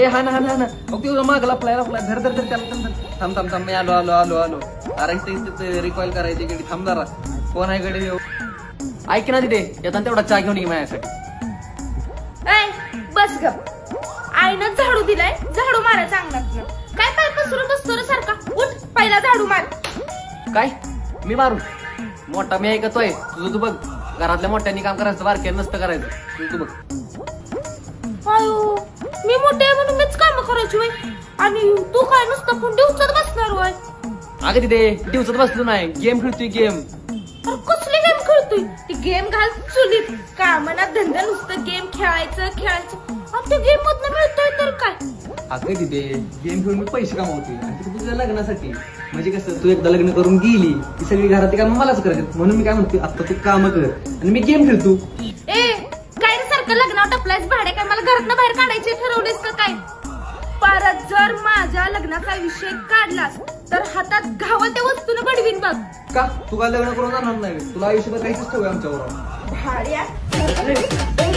ए हा ना ओके माग लपलाय धर त्याला थांब मी आलो अरे रिकॉइल करायची गडी थांब जरा कोण आहे गडी ऐक ना तिथे येताना तेवढा चहा घेऊन ये माझ्यासाठी बस गप आईनं झाडू दिलाय झाडू मारायचा अंगणात काय पाय पसरून बसतो रे सारखा उठ पहिला झाडू मार काय मी मारू मोठा मी ऐकतोय तुझं तू बघ घरातल्या मोठ्यांनी काम करायचं बारक्या नसतं करायचं तू बघ अयो मी मोठे आहे म्हणून मीच काम करायची वय आणि तू काय नुसतं फोन दिवसात बसणार वय अगं तिथे दिवसात बसलो नाही गेम खेळतोय गेम कसली गेम खेळतोय ती गेम घाल चुलीत कामना धंदा नुसतं गेम खेळायचं आणि ते गेम मधनं मिळतोय तर काय अगं तिथे गेम खेळून मी पैसे कमावते आणि तुझ्या लग्नासाठी म्हणजे कसं तू एकदा लग्न करून गेली ती सगळी घरातली काम मलाच करायचं म्हणून मी काय म्हणते आता तू काम कर आणि मी गेम खेळतो काय रे सारखं लग्नावर टपलायच भाडे काय मला घरातनं बाहेर काढायचे ठरवलेस का काय परत जर माझ्या लग्नाचा विषय काढलास तर हातात घावत्या वस्तून बडवीन बघ का तू काय लग्न करून जाणार नाही तुला आयुष्यभर काहीच ठेवूया आमच्यावर भाड्या